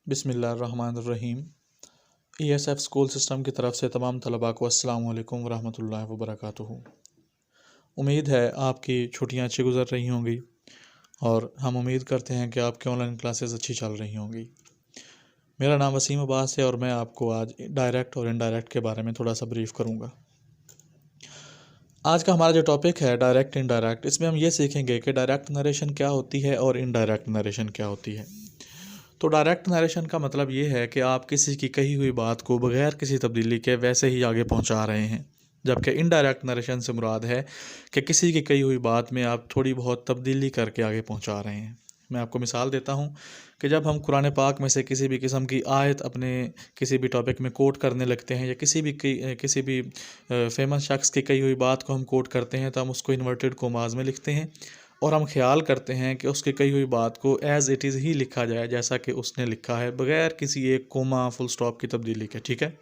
बिस्मिल्लाहिर्रहमानिर्रहीम। ESF school system की तरफ से तमाम तलबा को अस्सलाम वालेकुम वरहमतुल्लाहि वबरकातुहू। उम्मीद है आपकी छुट्टियां अच्छी गुजर रही होंगी और हम उम्मीद करते हैं कि आपकी ऑनलाइन क्लासेस अच्छी चल रही होंगी। मेरा नाम वसीम अब्बास है और मैं आपको आज डायरेक्ट और इनडायरेक्ट के बारे में थोड़ा सा ब्रीफ करूँगा। आज का हमारा जो टॉपिक है डायरेक्ट इनडायरेक्ट, इसमें हम ये सीखेंगे कि डायरेक्ट नरेशन क्या होती है और इनडायरेक्ट नरेशन क्या होती है। तो डायरेक्ट नरेशन का मतलब ये है कि आप किसी की कही हुई बात को बगैर किसी तब्दीली के वैसे ही आगे पहुंचा रहे हैं, जबकि इनडायरेक्ट नरेशन से मुराद है कि किसी की कही हुई बात में आप थोड़ी बहुत तब्दीली करके आगे पहुंचा रहे हैं। मैं आपको मिसाल देता हूं कि जब हम कुरान पाक में से किसी भी किस्म की आयत अपने किसी भी टॉपिक में कोट करने लगते हैं या किसी भी फेमस शख्स की कही हुई बात को हम कोट करते हैं तो हम उसको इन्वर्टेड कोमाज में लिखते हैं और हम ख्याल करते हैं कि उसकी कही हुई बात को एज़ इट इज़ ही लिखा जाए जैसा कि उसने लिखा है, बगैर किसी एक कोमा फुल स्टॉप की तब्दीली के। ठीक है,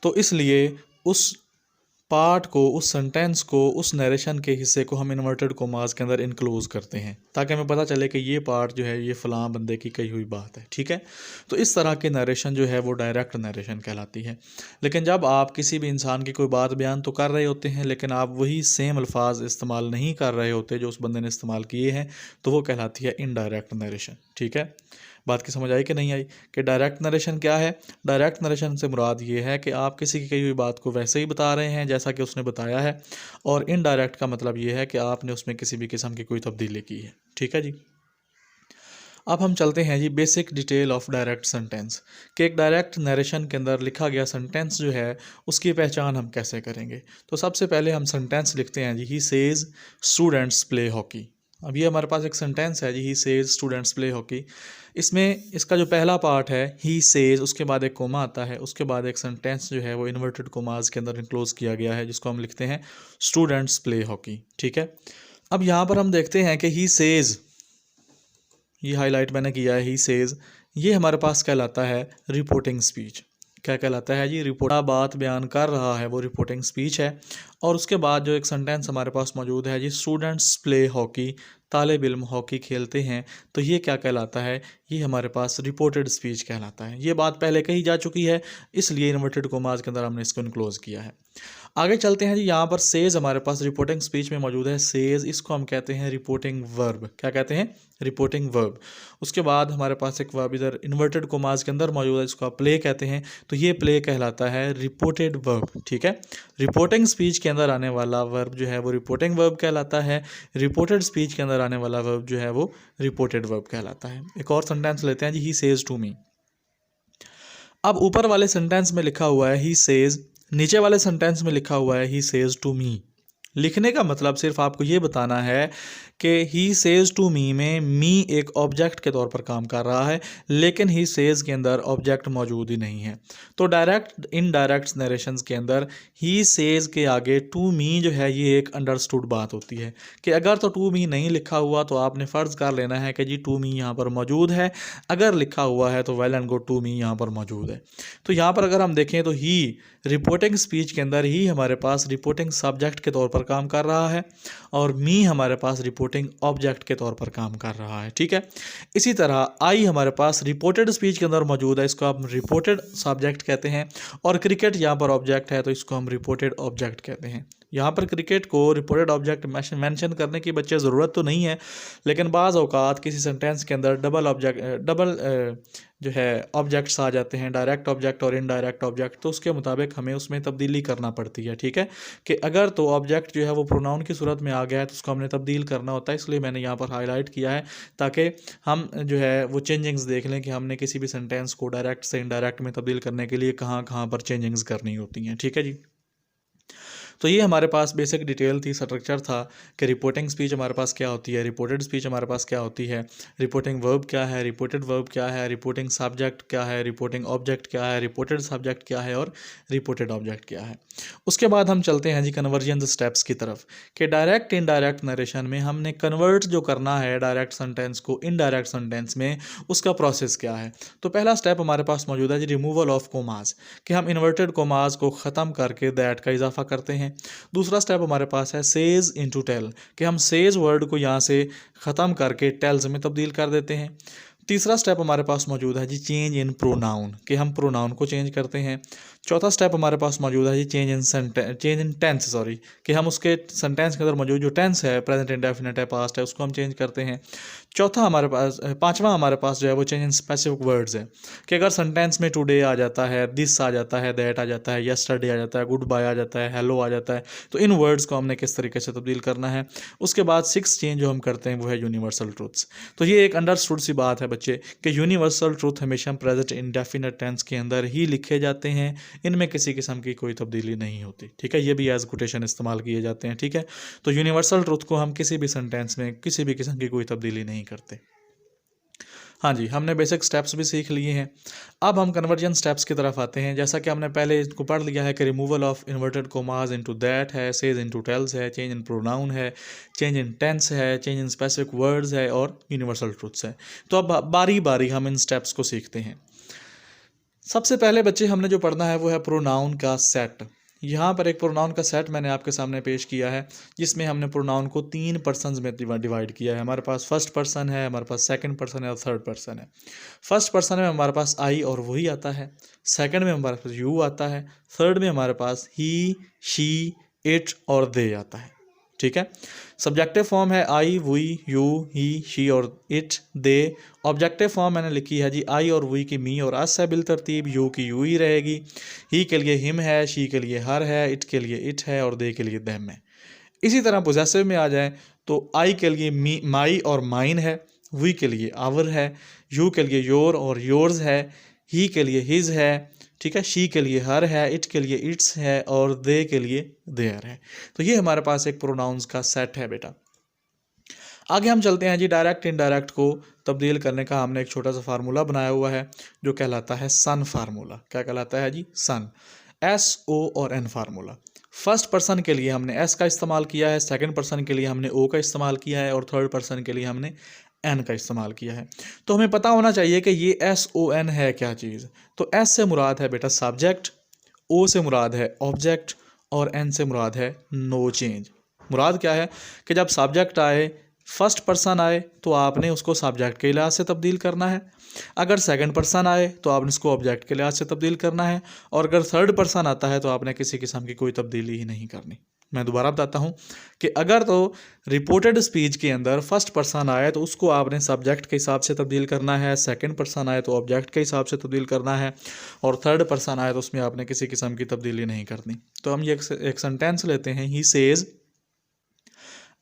तो इसलिए उस पार्ट को, उस सेंटेंस को, उस नरेशन के हिस्से को हम इन्वर्टेड कोमास के अंदर इनक्लोज करते हैं ताकि हमें पता चले कि ये पार्ट जो है ये फ़लाँ बंदे की कही हुई बात है। ठीक है, तो इस तरह की नरेशन जो है वो डायरेक्ट नरेशन कहलाती है। लेकिन जब आप किसी भी इंसान की कोई बात बयान तो कर रहे होते हैं लेकिन आप वही सेम अल्फाज इस्तेमाल नहीं कर रहे होते जो उस बंदे ने इस्तेमाल किए हैं, तो वो कहलाती है इनडायरेक्ट नरेशन। ठीक है, बात की समझ आई कि नहीं आई कि डायरेक्ट नरेशन क्या है? डायरेक्ट नरेशन से मुराद ये है कि आप किसी की कही हुई बात को वैसे ही बता रहे हैं जैसा कि उसने बताया है, और इनडायरेक्ट का मतलब ये है कि आपने उसमें किसी भी किस्म की कोई तब्दीली की है। ठीक है जी, अब हम चलते हैं जी basic detail of direct sentence कि एक डायरेक्ट नरेशन के अंदर लिखा गया सेंटेंस जो है उसकी पहचान हम कैसे करेंगे। तो सबसे पहले हम सेंटेंस लिखते हैं जी, he says students play hockey. अब ये हमारे पास एक सेंटेंस है जी, he says students play hockey. इसमें इसका जो पहला पार्ट है ही सेज, उसके बाद एक कोमा आता है, उसके बाद एक सेंटेंस जो है वो इन्वर्टेड कोमास के अंदर इनक्लोज किया गया है जिसको हम लिखते हैं स्टूडेंट्स प्ले हॉकी। ठीक है, अब यहाँ पर हम देखते हैं कि ही सेज, ये हाईलाइट मैंने किया है, ही सेज, ये हमारे पास कहलाता है रिपोर्टिंग स्पीच। क्या कहलाता है जी? रिपोर्ट बात बयान कर रहा है वो रिपोर्टिंग स्पीच है। और उसके बाद जो एक सेंटेंस हमारे पास मौजूद है जी, स्टूडेंट्स प्ले हॉकी, तालिब इल्म हॉकी खेलते हैं, तो ये क्या कहलाता है? ये हमारे पास रिपोर्टेड स्पीच कहलाता है। ये बात पहले कही जा चुकी है, इसलिए इन्वर्टेड कोमास के अंदर हमने इसको इनक्लोज किया है। आगे चलते हैं जी, यहाँ पर सेज हमारे पास रिपोर्टिंग स्पीच में मौजूद है। सेज, इसको हम कहते हैं रिपोर्टिंग वर्ब। क्या कहते हैं? Reporting verb. उसके बाद हमारे पास एक वर्ब इधर इन्वर्टेड कोमास के अंदर मौजूद है, इसको आप प्ले कहते हैं, तो ये प्ले कहलाता है रिपोर्टेड वर्ब। ठीक है, रिपोर्टिंग स्पीच के अंदर आने वाला वर्ब जो है वो रिपोर्टिंग वर्ब कहलाता है, रिपोर्टेड स्पीच के अंदर आने वाला वर्ब जो है वो रिपोर्टेड वर्ब कहलाता है। एक और सेंटेंस लेते हैं जी, ही सेज टू मी। अब ऊपर वाले सेंटेंस में लिखा हुआ है ही सेज, नीचे वाले सेंटेंस में लिखा हुआ है ही सेज टू मी। लिखने का मतलब सिर्फ आपको ये बताना है कि ही सेज टू मी में मी एक ऑब्जेक्ट के तौर पर काम कर रहा है, लेकिन ही सेज के अंदर ऑब्जेक्ट मौजूद ही नहीं है। तो डायरेक्ट इनडायरेक्ट नरेशंस के अंदर ही सेज के आगे टू मी जो है ये एक अंडरस्टूड बात होती है कि अगर तो टू मी नहीं लिखा हुआ तो आपने फ़र्ज़ कर लेना है कि जी टू मी यहाँ पर मौजूद है, अगर लिखा हुआ है तो well and good, to me यहाँ पर मौजूद है। तो यहाँ पर अगर हम देखें तो ही रिपोर्टिंग स्पीच के अंदर ही हमारे पास रिपोर्टिंग सब्जेक्ट के तौर पर काम कर रहा है और मी हमारे पास रिपोर्टिंग ऑब्जेक्ट के तौर पर काम कर रहा है। ठीक है, इसी तरह आई हमारे पास रिपोर्टेड स्पीच के अंदर मौजूद है, इसको हम रिपोर्टेड सब्जेक्ट कहते हैं, और क्रिकेट यहाँ पर ऑब्जेक्ट है तो इसको हम रिपोर्टेड ऑब्जेक्ट कहते हैं। यहाँ पर क्रिकेट को रिपोर्टेड ऑब्जेक्ट मेंशन करने की बच्चे ज़रूरत तो नहीं है, लेकिन बाज़ औक़ात किसी सेंटेंस के अंदर डबल जो है ऑब्जेक्ट्स आ जाते हैं, डायरेक्ट ऑब्जेक्ट और इनडायरेक्ट ऑब्जेक्ट, तो उसके मुताबिक हमें उसमें तब्दीली करना पड़ती है। ठीक है, कि अगर तो ऑब्जेक्ट जो है वो प्रोनाउन की सूरत में आ गया है तो उसको हमने तब्दील करना होता है, इसलिए मैंने यहाँ पर हाईलाइट किया है ताकि हम जो है वो चेंजिंग्स देख लें कि हमने किसी भी सेंटेंस को डायरेक्ट से इनडायरेक्ट में तब्दील करने के लिए कहाँ कहाँ पर चेंजिंग्स करनी होती हैं। ठीक है जी, तो ये हमारे पास बेसिक डिटेल थी, स्ट्रक्चर था कि रिपोर्टिंग स्पीच हमारे पास क्या होती है, रिपोर्टेड स्पीच हमारे पास क्या होती है, रिपोर्टिंग वर्ब क्या है, रिपोर्टेड वर्ब क्या है, रिपोर्टिंग सब्जेक्ट क्या है, रिपोर्टिंग ऑब्जेक्ट क्या है, रिपोर्टेड सब्जेक्ट क्या है और रिपोर्टेड ऑब्जेक्ट क्या है। उसके बाद हम चलते हैं जी कन्वर्जन स्टेप्स की तरफ कि डायरेक्ट इनडायरेक्ट नरेशन में हमने कन्वर्ट जो करना है डायरेक्ट सेंटेंस को इनडायरेक्ट सेंटेंस में, उसका प्रोसेस क्या है। तो पहला स्टेप हमारे पास मौजूद है जी रिमूवल ऑफ कोमास, कि हम इन्वर्टेड कोमास को ख़त्म करके दैट का इजाफा करते हैं। दूसरा स्टेप हमारे पास है सेज इनटू टेल, कि हम सेज वर्ड को यहाँ से ख़त्म करके टेल्स में तब्दील कर देते हैं। तीसरा स्टेप हमारे पास मौजूद है जी चेंज इन प्रोनाउन, कि हम प्रोनाउन को चेंज करते हैं। चौथा स्टेप हमारे पास मौजूद है जी चेंज इन टेंस, कि हम उसके सेंटेंस के अंदर मौजूद जो टेंस है, प्रेजेंट इंडेफिनिट है, पास्ट है, उसको हम चेंज करते हैं। पांचवा हमारे पास जो है वो चेंज इन स्पेसिफिक वर्ड्स है, कि अगर सेंटेंस में टुडे आ जाता है, दिस आ जाता है, दैट आ जाता है, यस्टरडे आ जाता है, गुड बाय आ जाता है, हेलो आ जाता है, तो इन वर्ड्स को हमने किस तरीके से तब्दील करना है। उसके बाद सिक्स चेंज जो हम करते हैं वो है यूनिवर्सल ट्रूथ्स। तो ये एक अंडरस्टूड सी बात है बच्चे कि यूनिवर्सल ट्रूथ हमेशा प्रेजेंट इंडेफिनिट टेंस के अंदर ही लिखे जाते हैं, इनमें किसी किस्म की कोई तब्दीली नहीं होती, ठीक है। ये भी एज कोटेशन इस्तेमाल किए जाते हैं, ठीक है। तो यूनिवर्सल ट्रूथ को हम किसी भी सेंटेंस में किसी भी किस्म की कोई तब्दीली नहीं करते। हाँ जी, हमने बेसिक स्टेप्स भी सीख लिए हैं। अब हम कन्वर्जन स्टेप्स की तरफ आते हैं। जैसा कि हमने पहले इसको पढ़ लिया है कि removal of inverted commas into that है, सेज इनटू टेल्स है, चेंज इन प्रोनाउन है, चेंज इन टेंस है, चेंज इन स्पेसिफिक वर्ड्स है और यूनिवर्सल ट्रूथ्स है। तो अब बारी बारी हम इन स्टेप्स को सीखते हैं। सबसे पहले बच्चे हमने जो पढ़ना है वो है प्रोनाउन का सेट। यहाँ पर एक प्रोनाउन का सेट मैंने आपके सामने पेश किया है, जिसमें हमने प्रोनाउन को 3 पर्सन्स में डिवाइड किया है। हमारे पास फर्स्ट पर्सन है, हमारे पास सेकंड पर्सन है और थर्ड पर्सन है। फर्स्ट पर्सन में हमारे पास आई और वही आता है, सेकंड में हमारे पास यू आता है, थर्ड में हमारे पास ही, शी, इट और दे आता है, ठीक है। सब्जेक्टिव फॉर्म है आई, वी, यू, ही, शी और इट, दे। ऑब्जेक्टिव फॉर्म मैंने लिखी है जी आई और वी की मी और अस है बिल तरतीब, यू की यू ही रहेगी, ही के लिए हिम है, शी के लिए हर है, इट के लिए इट है और दे के लिए देम है। इसी तरह पोजेसिव में आ जाए तो आई के लिए मी, माई और माइन है, वी के लिए आवर है, यू के लिए योर और योर्स है, ही के लिए हिज है, ठीक है, शी के लिए हर है, इट के लिए इट्स है और दे के लिए देयर है। तो ये हमारे पास एक प्रोनाउंस का सेट है बेटा। आगे हम चलते हैं जी, डायरेक्ट इनडायरेक्ट को तब्दील करने का हमने एक छोटा सा फार्मूला बनाया हुआ है जो कहलाता है सन फार्मूला। क्या कहलाता है जी? सन, एस ओ और एन फार्मूला। फर्स्ट पर्सन के लिए हमने एस का इस्तेमाल किया है, सेकंड पर्सन के लिए हमने ओ का इस्तेमाल किया है और थर्ड पर्सन के लिए हमने एन का इस्तेमाल किया है। तो हमें पता होना चाहिए कि ये एस ओ एन है क्या चीज़। तो एस से मुराद है बेटा सब्जेक्ट, ओ से मुराद है ऑब्जेक्ट और एन से मुराद है नो चेंज। मुराद क्या है कि जब सब्जेक्ट आए, फर्स्ट पर्सन आए, तो आपने उसको सब्जेक्ट के लिहाज से तब्दील करना है। अगर सेकंड पर्सन आए तो आपने इसको ऑब्जेक्ट के लिहाज से तब्दील करना है, और अगर थर्ड पर्सन आता है तो आपने किसी किस्म की कोई तब्दीली ही नहीं करनी। मैं दोबारा बताता हूँ कि अगर तो रिपोर्टेड स्पीच के अंदर फर्स्ट पर्सन आए तो उसको आपने सब्जेक्ट के हिसाब से तब्दील करना है, सेकंड पर्सन आए तो ऑब्जेक्ट के हिसाब से तब्दील करना है, और थर्ड पर्सन आए तो उसमें आपने किसी किस्म की तब्दीली नहीं करनी। तो हम ये एक सेंटेंस लेते हैं, he says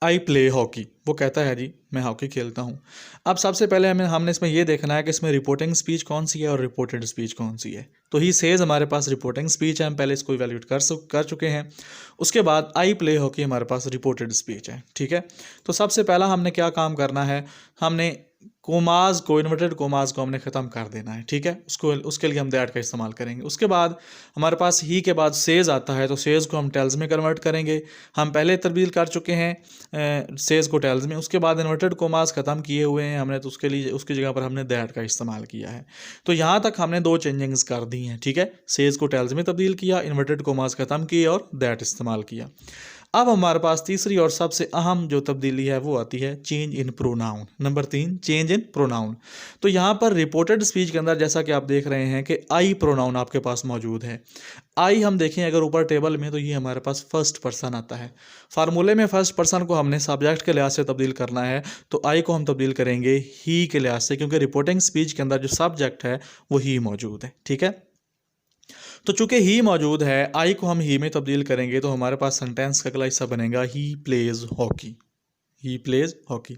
I play hockey. वो कहता है जी मैं हॉकी खेलता हूँ। अब सबसे पहले हमने इसमें ये देखना है कि इसमें रिपोर्टिंग स्पीच कौन सी है और रिपोर्टेड स्पीच कौन सी है। तो ही सेज हमारे पास रिपोर्टिंग स्पीच है, हम पहले इसको इवैल्यूएट कर चुके हैं। उसके बाद आई प्ले हॉकी हमारे पास रिपोर्टेड स्पीच है, ठीक है। तो सबसे पहला हमने क्या काम करना है, हमने कोमाज को, इन्वर्टेड कोमाज को हमने ख़त्म कर देना है, ठीक है। उसके लिए हम दैट का इस्तेमाल करेंगे। उसके बाद हमारे पास ही के बाद सेज आता है, तो सेज को हम टेल्स में कन्वर्ट करेंगे। हम पहले तब्दील कर चुके हैं सेज को टेल्स में। उसके बाद इन्वर्टेड कोमाज ख़त्म किए हुए हैं हमने, तो उसके लिए उसकी जगह पर हमने दैट का इस्तेमाल किया है। तो यहाँ तक हमने 2 चेंजिंग्स कर दी हैं, ठीक है। सेज को टेल्स में तब्दील किया, इन्वर्टेड कोमाज ख़त्म किए और दैट इस्तेमाल किया। अब हमारे पास तीसरी और सबसे अहम जो तब्दीली है वो आती है change in pronoun. Number 3, change in pronoun. तो यहाँ पर रिपोर्टेड स्पीच के अंदर जैसा कि आप देख रहे हैं कि आई प्रोनाउन आपके पास मौजूद है। आई हम देखें अगर ऊपर टेबल में, तो ये हमारे पास फर्स्ट पर्सन आता है। फार्मूले में फर्स्ट पर्सन को हमने सब्जेक्ट के लिहाज से तब्दील करना है, तो आई को हम तब्दील करेंगे ही के लिहाज से, क्योंकि रिपोर्टिंग स्पीच के अंदर जो सब्जेक्ट है वो ही मौजूद है, ठीक है। तो चूंकि ही मौजूद है, आई को हम ही में तब्दील करेंगे, तो हमारे पास सेंटेंस का अगला हिस्सा बनेगा ही प्लेज हॉकी। ही प्लेज हॉकी।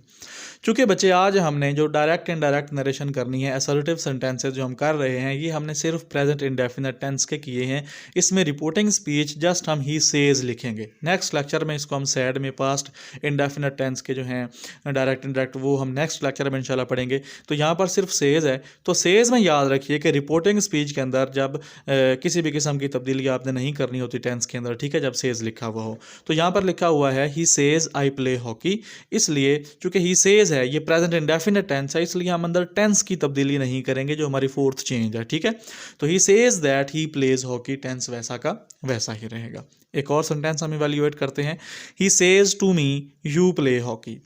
चूँकि बच्चे आज हमने जो डायरेक्ट इनडायरेक्ट नरेशन करनी है, असर्टिव सेंटेंसेस जो हम कर रहे हैं, ये हमने सिर्फ प्रेजेंट इंडेफिनिट टेंस के किए हैं। इसमें रिपोर्टिंग स्पीच जस्ट हम ही सेज लिखेंगे। नेक्स्ट लेक्चर में इसको हम सैड में पास्ट इंडेफिनिट टेंस के जो हैं डायरेक्ट इनडायरेक्ट, वो हम नेक्स्ट लेक्चर में इंशाल्लाह पढ़ेंगे। तो यहाँ पर सिर्फ सेज है, तो सेज में याद रखिए कि रिपोर्टिंग स्पीच के अंदर जब किसी भी किस्म की तब्दीली आपने नहीं करनी होती टेंस के अंदर, ठीक है, जब सेज लिखा हुआ हो। तो यहाँ पर लिखा हुआ है he says I play hockey, इसलिए चूंकि ही सेज है ये प्रेजेंट इंडेफिनिट टेंस है, इसलिए हम अंदर टेंस की तब्दीली नहीं करेंगे, जो हमारी फोर्थ चेंज है, ठीक है। तो he says that he plays hockey, tense वैसा का वैसा ही रहेगा। एक और सेंटेंस हम इवैल्यूएट करते हैं, he says to me you play hockey.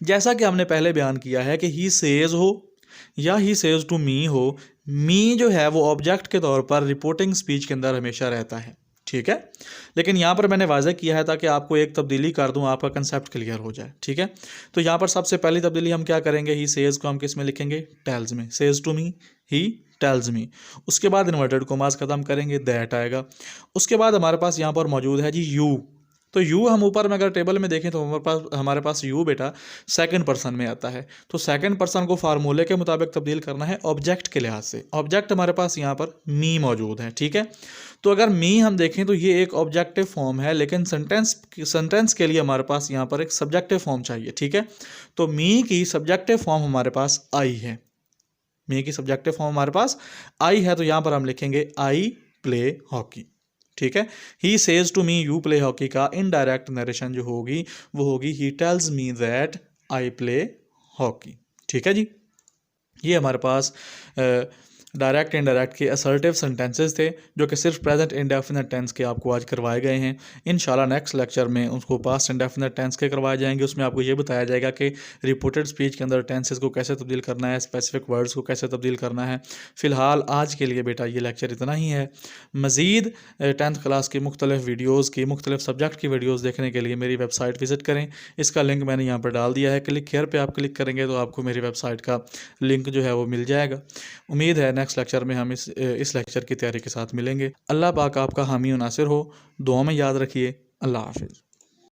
जैसा कि हमने पहले बयान किया है कि ही सेज हो या ही सेज टू मी हो, मी जो है वो ऑब्जेक्ट के तौर पर रिपोर्टिंग स्पीच के अंदर हमेशा रहता है, ठीक है। लेकिन यहाँ पर मैंने वाज़ह किया है ताकि आपको एक तब्दीली कर दूँ, आपका कंसेप्ट क्लियर हो जाए, ठीक है। तो यहाँ पर सबसे पहली तब्दीली हम क्या करेंगे, ही सेज को हम किस में लिखेंगे, टेल्स में, says to me he tells me. उसके बाद इन्वर्टेड कोमास ख़त्म करेंगे, दैट आएगा। उसके बाद हमारे पास यहाँ पर मौजूद है जी यू। तो यू हम ऊपर में अगर टेबल में देखें तो हमारे पास यू बेटा सेकंड पर्सन में आता है। तो सेकंड पर्सन को फार्मूले के मुताबिक तब्दील करना है ऑब्जेक्ट के लिहाज से। ऑब्जेक्ट हमारे पास यहाँ पर मी मौजूद है, ठीक है। तो अगर मी हम देखें तो ये एक ऑब्जेक्टिव फॉर्म है, लेकिन सेंटेंस के लिए हमारे पास यहाँ पर एक सब्जेक्टिव फॉर्म चाहिए, ठीक है। तो मी की सब्जेक्टिव फॉर्म हमारे पास आई है, मी की सब्जेक्टिव फॉर्म हमारे पास आई है। तो यहाँ पर हम लिखेंगे आई प्ले हॉकी, ठीक है। He says to me you play hockey का इनडायरेक्ट नरेशन जो होगी वो होगी he tells me that I play hockey, ठीक है जी। ये हमारे पास डायरेक्ट इनडायरेक्ट के असर्टिव सेंटेंसेस थे जो कि सिर्फ प्रेजेंट इंडेफिनिट टेंस के आपको आज करवाए गए हैं। इंशाल्लाह नेक्स्ट लेक्चर में उसको पास्ट इंडेफिनिट टेंस के करवाए जाएंगे। उसमें आपको ये बताया जाएगा कि रिपोर्टेड स्पीच के अंदर टेंसेस को कैसे तब्दील करना है, स्पेसिफिक वर्ड्स को कैसे तब्दील करना है। फ़िलहाल आज के लिए बेटा ये लेक्चर इतना ही है। मज़ीद 10th क्लास की मुख्तलिफ वीडियोज़ की मुख्तलिफ सब्जेक्ट की वीडियोज़ देखने के लिए मेरी वेबसाइट विज़िट करें। इसका लिंक मैंने यहाँ पर डाल दिया है, क्लिक हेयर पे आप क्लिक करेंगे तो आपको मेरी वेबसाइट का लिंक जो है वो मिल जाएगा। उम्मीद है नेक्स्ट लेक्चर में हम इस लेक्चर की तैयारी के साथ मिलेंगे। अल्लाह पाक आपका हामी और नासिर हो, दुआ में याद रखिए। अल्लाह हाफिज़।